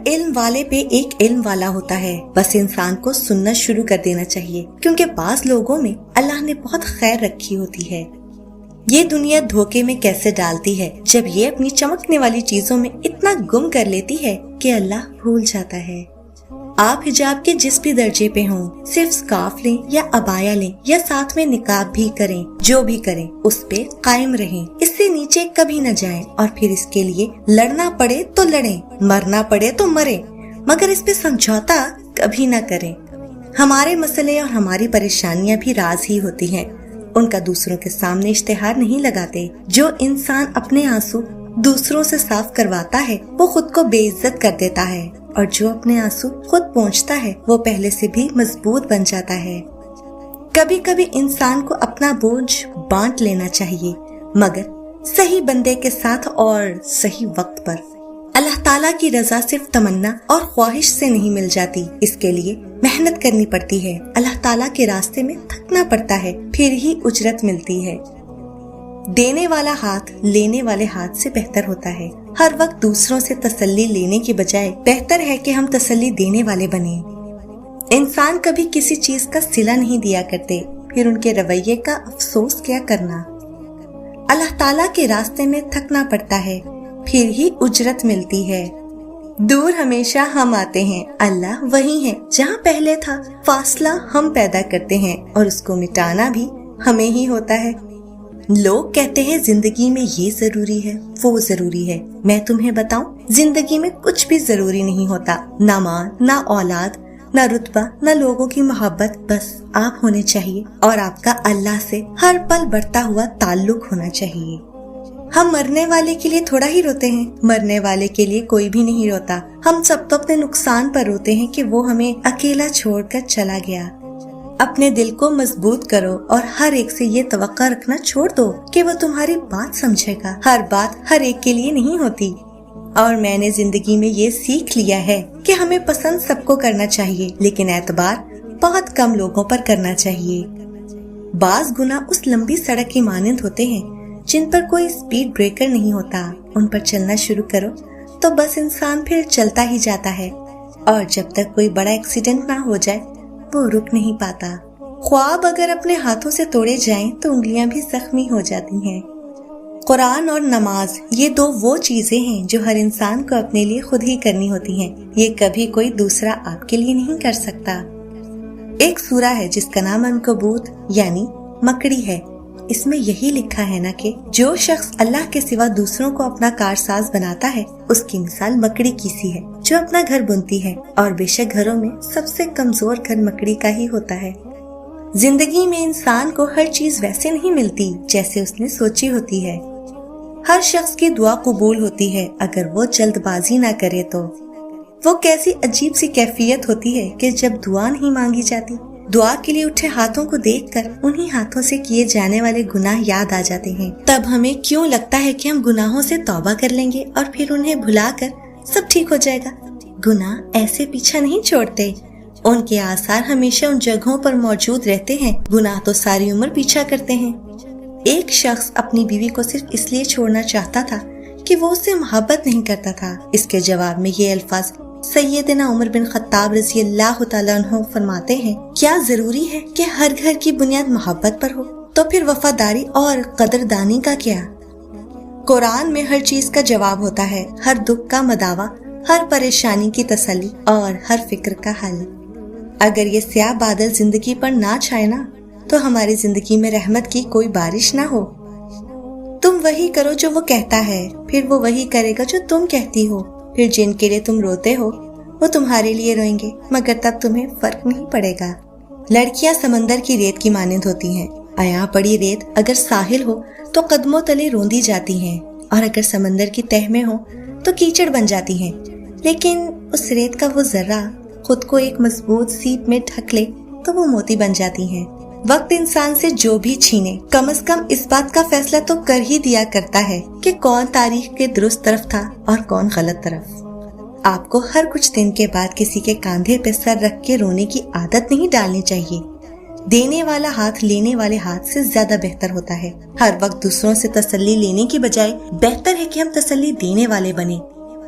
علم والے پہ ایک علم والا ہوتا ہے، بس انسان کو سننا شروع کر دینا چاہیے، کیونکہ بعض لوگوں میں اللہ نے بہت خیر رکھی ہوتی ہے۔ یہ دنیا دھوکے میں کیسے ڈالتی ہے جب یہ اپنی چمکنے والی چیزوں میں اتنا گم کر لیتی ہے کہ اللہ بھول جاتا ہے۔ آپ حجاب کے جس بھی درجے پہ ہوں، صرف سکارف لیں یا عبایا لیں یا ساتھ میں نقاب بھی کریں، جو بھی کریں اس پہ قائم رہیں، اس سے نیچے کبھی نہ جائیں، اور پھر اس کے لیے لڑنا پڑے تو لڑیں، مرنا پڑے تو مریں، مگر اس پہ سمجھوتا کبھی نہ کریں۔ ہمارے مسئلے اور ہماری پریشانیاں بھی راز ہی ہوتی ہیں، ان کا دوسروں کے سامنے اشتہار نہیں لگاتے۔ جو انسان اپنے آنسو دوسروں سے صاف کرواتا ہے وہ خود کو بے عزت کر دیتا ہے، اور جو اپنے آنسو خود پہنچتا ہے وہ پہلے سے بھی مضبوط بن جاتا ہے۔ کبھی کبھی انسان کو اپنا بوجھ بانٹ لینا چاہیے، مگر صحیح بندے کے ساتھ اور صحیح وقت پر۔ اللہ تعالیٰ کی رضا صرف تمنا اور خواہش سے نہیں مل جاتی، اس کے لیے محنت کرنی پڑتی ہے، اللہ تعالیٰ کے راستے میں تھکنا پڑتا ہے، پھر ہی اجرت ملتی ہے۔ دینے والا ہاتھ لینے والے ہاتھ سے بہتر ہوتا ہے۔ ہر وقت دوسروں سے تسلی لینے کی بجائے بہتر ہے کہ ہم تسلی دینے والے بنیں۔ انسان کبھی کسی چیز کا صلہ نہیں دیا کرتے، پھر ان کے رویے کا افسوس کیا کرنا۔ اللہ تعالیٰ کے راستے میں تھکنا پڑتا ہے، پھر ہی اجرت ملتی ہے۔ دور ہمیشہ ہم آتے ہیں، اللہ وہی ہے جہاں پہلے تھا، فاصلہ ہم پیدا کرتے ہیں اور اس کو مٹانا بھی ہمیں ہی ہوتا ہے۔ لوگ کہتے ہیں زندگی میں یہ ضروری ہے، وہ ضروری ہے۔ میں تمہیں بتاؤں، زندگی میں کچھ بھی ضروری نہیں ہوتا، نہ مال، نہ اولاد، نہ رتبہ، نہ لوگوں کی محبت، بس آپ ہونے چاہیے اور آپ کا اللہ سے ہر پل بڑھتا ہوا تعلق ہونا چاہیے۔ ہم مرنے والے کے لیے تھوڑا ہی روتے ہیں، مرنے والے کے لیے کوئی بھی نہیں روتا۔ ہم سب تو اپنے نقصان پر روتے ہیں کہ وہ ہمیں اکیلا چھوڑ کر چلا گیا۔ اپنے دل کو مضبوط کرو اور ہر ایک سے یہ توقع رکھنا چھوڑ دو کہ وہ تمہاری بات سمجھے گا۔ ہر بات ہر ایک کے لیے نہیں ہوتی، اور میں نے زندگی میں یہ سیکھ لیا ہے کہ ہمیں پسند سب کو کرنا چاہیے، لیکن اعتبار بہت کم لوگوں پر کرنا چاہیے۔ بعض گناہ اس لمبی سڑک کی مانند ہوتے ہیں جن پر کوئی سپیڈ بریکر نہیں ہوتا، ان پر چلنا شروع کرو تو بس انسان پھر چلتا ہی جاتا ہے، اور جب تک کوئی بڑا ایکسیڈنٹ نہ ہو جائے وہ رک نہیں پاتا۔ خواب اگر اپنے ہاتھوں سے توڑے جائیں تو انگلیاں بھی زخمی ہو جاتی ہیں۔ قرآن اور نماز یہ دو وہ چیزیں ہیں جو ہر انسان کو اپنے لیے خود ہی کرنی ہوتی ہیں، یہ کبھی کوئی دوسرا آپ کے لیے نہیں کر سکتا۔ ایک سورہ ہے جس کا نام عنکبوت یعنی مکڑی ہے، اس میں یہی لکھا ہے نا کہ جو شخص اللہ کے سوا دوسروں کو اپنا کارساز بناتا ہے اس کی مثال مکڑی کی سی ہے جو اپنا گھر بنتی ہے، اور بے شک گھروں میں سب سے کمزور گھر مکڑی کا ہی ہوتا ہے۔ زندگی میں انسان کو ہر چیز ویسے نہیں ملتی جیسے اس نے سوچی ہوتی ہے۔ ہر شخص کی دعا قبول ہوتی ہے اگر وہ جلد بازی نہ کرے تو۔ وہ کیسی عجیب سی کیفیت ہوتی ہے کہ جب دعا نہیں مانگی جاتی، دعا کے لیے اٹھے ہاتھوں کو دیکھ کر انہی ہاتھوں سے کیے جانے والے گناہ یاد آ جاتے ہیں۔ تب ہمیں کیوں لگتا ہے کہ ہم گناہوں سے توبہ کر لیں گے اور پھر انہیں بھلا کر سب ٹھیک ہو جائے گا۔ گناہ ایسے پیچھا نہیں چھوڑتے، ان کے آثار ہمیشہ ان جگہوں پر موجود رہتے ہیں۔ گناہ تو ساری عمر پیچھا کرتے ہیں۔ ایک شخص اپنی بیوی کو صرف اس لیے چھوڑنا چاہتا تھا کہ وہ اس سے محبت نہیں کرتا تھا۔ اس کے جواب میں یہ الفاظ سیدنا عمر بن خطاب رضی اللہ تعالیٰ عنہ فرماتے ہیں، کیا ضروری ہے کہ ہر گھر کی بنیاد محبت پر ہو؟ تو پھر وفاداری اور قدردانی کا کیا؟ قرآن میں ہر چیز کا جواب ہوتا ہے، ہر دکھ کا مداوا، ہر پریشانی کی تسلی اور ہر فکر کا حل۔ اگر یہ سیاہ بادل زندگی پر نہ چھائے نا تو ہماری زندگی میں رحمت کی کوئی بارش نہ ہو۔ تم وہی کرو جو وہ کہتا ہے، پھر وہ وہی کرے گا جو تم کہتی ہو۔ پھر جن کے لیے تم روتے ہو وہ تمہارے لیے روئیں گے، مگر تب تمہیں فرق نہیں پڑے گا۔ لڑکیاں سمندر کی ریت کی مانند ہوتی ہیں، عیاں پڑی ریت اگر ساحل ہو تو قدموں تلے روندی جاتی ہیں، اور اگر سمندر کی تہ میں ہو تو کیچڑ بن جاتی ہیں۔ لیکن اس ریت کا وہ ذرہ خود کو ایک مضبوط سیپ میں ڈھک لے تو وہ موتی بن جاتی ہیں۔ وقت انسان سے جو بھی چھینے، کم از کم اس بات کا فیصلہ تو کر ہی دیا کرتا ہے کہ کون تاریخ کے درست طرف تھا اور کون غلط طرف۔ آپ کو ہر کچھ دن کے بعد کسی کے کاندھے پہ سر رکھ کے رونے کی عادت نہیں ڈالنی چاہیے۔ دینے والا ہاتھ لینے والے ہاتھ سے زیادہ بہتر ہوتا ہے۔ ہر وقت دوسروں سے تسلی لینے کی بجائے بہتر ہے کہ ہم تسلی دینے والے بنیں۔